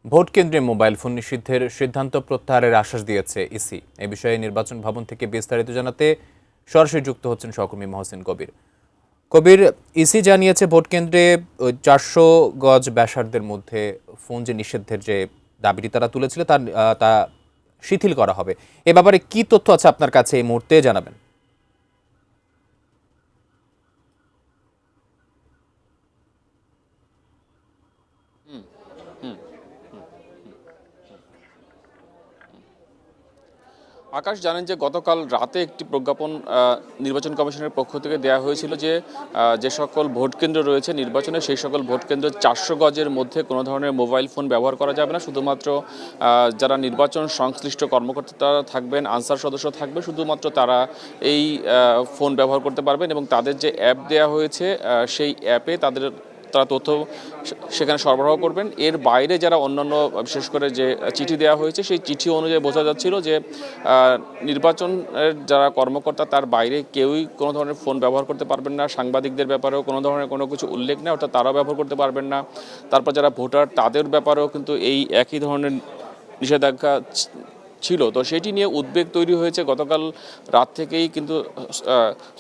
Vote কেন্দ্রে mobile phone নিষিদ্ধের সিদ্ধান্ত প্রত্যাহারের আশ্বাস দিয়েছে ইসি। এ বিষয়ে নির্বাচন ভবন থেকে বিস্তারিত জানাতে সরাসরি যুক্ত হচ্ছেন সহকর্মী মহসিন কবির। কবির, ইসি জানিয়েছে ভোট কেন্দ্রে 400 গজ ব্যাসার্ধের মধ্যে ফোন যে নিষিদ্ধের যে দাবিটি তারা তুলেছিল তা শিথিল করা হবে। এ ব্যাপারে কি তথ্য আছে আপনার কাছে এই মুহূর্তে জানাবেন? আকাশ জানেন যে গতকাল রাতে একটি প্রজ্ঞাপন নির্বাচন কমিশনের পক্ষ থেকে দেওয়া হয়েছিল যে যে সকল ভোট কেন্দ্র রয়েছে নির্বাচনে সেই সকল ভোট কেন্দ্র 400 গজের মধ্যে কোনো ধরনের মোবাইল ফোন ব্যবহার করা যাবে না। শুধুমাত্র যারা নির্বাচন সংশ্লিষ্ট কর্মকর্তা থাকবেন, আনসার সদস্য থাকবে, শুধুমাত্র তারা এই ফোন ব্যবহার করতে পারবেন এবং তাদের যে অ্যাপ দেওয়া হয়েছে সেই অ্যাপে তারা তথ্য সেখানে সরবরাহ করবেন। এর বাইরে যারা অন্যান্য বিশেষ করে যে চিঠি দেওয়া হয়েছে সেই চিঠি অনুযায়ী বোঝা যাচ্ছিল যে নির্বাচনের যারা কর্মকর্তা তার বাইরে কেউই কোনো ধরনের ফোন ব্যবহার করতে পারবেন না। সাংবাদিকদের ব্যাপারেও কোনো ধরনের কোনো কিছু উল্লেখ নেই, অর্থাৎ তারাও ব্যবহার করতে পারবেন না। তারপর যারা ভোটার তাদের ব্যাপারেও কিন্তু এই একই ধরনের নিষেধাজ্ঞা ছিল। তো সেটি নিয়ে উদ্বেগ তৈরি হয়েছে গতকাল রাত থেকেই, কিন্তু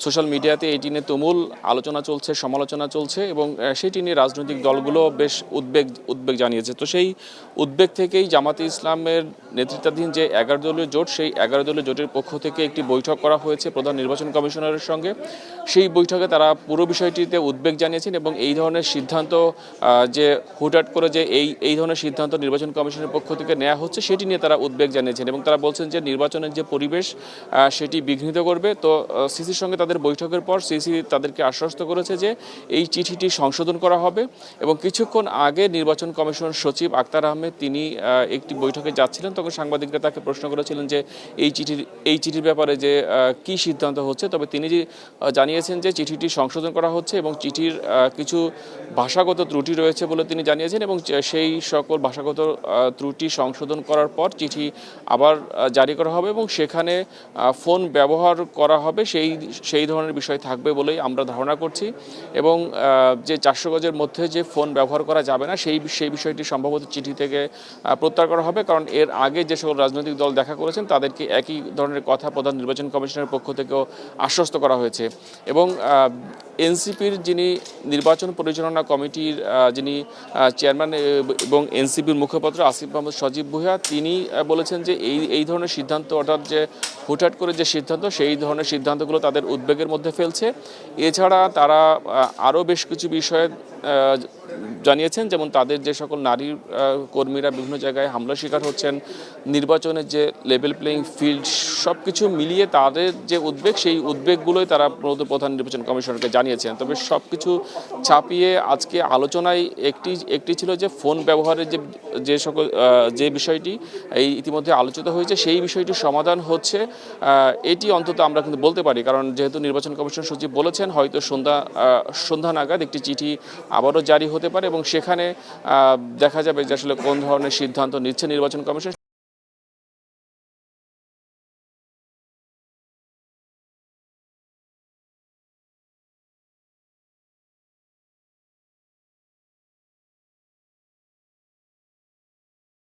সোশ্যাল মিডিয়াতে এটি নিয়ে তুমুল আলোচনা চলছে, সমালোচনা চলছে এবং সেটি নিয়ে রাজনৈতিক দলগুলো বেশ উদ্বেগ জানিয়েছে। তো সেই উদ্বেগ থেকেই জামাতে ইসলামের নেতৃত্বাধীন যে 11 দলীয় জোট, সেই 11 দলীয় জোটের পক্ষ থেকে একটি বৈঠক করা হয়েছে প্রধান নির্বাচন কমিশনারের সঙ্গে। সেই বৈঠকে তারা পুরো বিষয়টিতে উদ্বেগ জানিয়েছেন এবং এই ধরনের সিদ্ধান্ত যে হুটহাট করে যে এই ধরনের সিদ্ধান্ত নির্বাচন কমিশনের পক্ষ থেকে নেওয়া হচ্ছে সেটি নিয়ে তারা উদ্বেগ জানিয়েছেন এবং তারা বলছেন যে নির্বাচনের যে পরিবেশ সেটি বিঘ্নিত করবে। তো সিসির সঙ্গে তাদের বৈঠকের পর সিসি তাদেরকে আশ্বস্ত করেছে যে এই চিঠিটি সংশোধন করা হবে এবং কিছুক্ষণ আগে নির্বাচন কমিশন সচিব আক্তার আহমেদ তিনি একটি বৈঠকে যাচ্ছিলেন, তখন সাংবাদিকরা তাকে প্রশ্ন করেছিলেন যে এই চিঠির ব্যাপারে যে কি সিদ্ধান্ত হচ্ছে। তবে তিনি জানিয়েছেন যে চিঠিটি সংশোধন করা হচ্ছে এবং চিঠির কিছু ভাষাগত ত্রুটি রয়েছে বলে তিনি জানিয়েছেন এবং সেই সকল ভাষাগত ত্রুটি সংশোধন করার পর চিঠি আবার জারি করা হবে এবং সেখানে ফোন ব্যবহার করা হবে সেই ধরনের বিষয় থাকবে বলেই আমরা ধারণা করছি। এবং যে 400 গজের মধ্যে যে ফোন ব্যবহার করা যাবে না সেই বিষয়টি সম্ভবত চিঠি থেকে প্রত্যাহার করা হবে, কারণ এর আগে যে সকল রাজনৈতিক দল দেখা করেছেন তাদেরকে একই ধরনের কথা প্রধান নির্বাচন কমিশনের পক্ষ থেকেও আশ্বস্ত করা হয়েছে। এবং এনসিপির যিনি নির্বাচন পরিচালনা কমিটির যিনি চেয়ারম্যান এবং এনসিপির মুখপাত্র আসিফ মোহাম্মদ সজীব ভুঁইয়া তিনি বলেছেন যে এই ধরনের সিদ্ধান্ত, অর্থাৎ যে হুটহাট করে যে সিদ্ধান্ত, সেই ধরনের সিদ্ধান্তগুলো তাদের উদ্বেগের মধ্যে ফেলছে। এছাড়া তারা আরও বেশ কিছু বিষয়ে জানিয়েছেন, যেমন তাদের যে সকল নারী কর্মীরা বিভিন্ন জায়গায় হামলার শিকার হচ্ছেন, নির্বাচনের যে লেভেল প্লেইং ফিল্ড, সব কিছু মিলিয়ে তাদের যে উদ্বেগ সেই উদ্বেগগুলোই তারা প্রধান নির্বাচন কমিশনারকে জানিয়েছেন। তবে সব কিছু ছাপিয়ে আজকে আলোচনায় একটি ছিল যে ফোন ব্যবহারের যে সকল যে বিষয়টি ইতিমধ্যে আলোচিত হয়েছে সেই বিষয়টি সমাধান হচ্ছে, এটি অন্তত আমরা কিন্তু বলতে পারি, কারণ যেহেতু নির্বাচন কমিশন সচিব বলেছেন হয়তো সন্ধ্যা নাগাদ একটি চিঠি আবারও জারি হতে পারে এবং সেখানে দেখা যাবে যে আসলে কোন ধরনের সিদ্ধান্ত নিচ্ছে নির্বাচন কমিশন।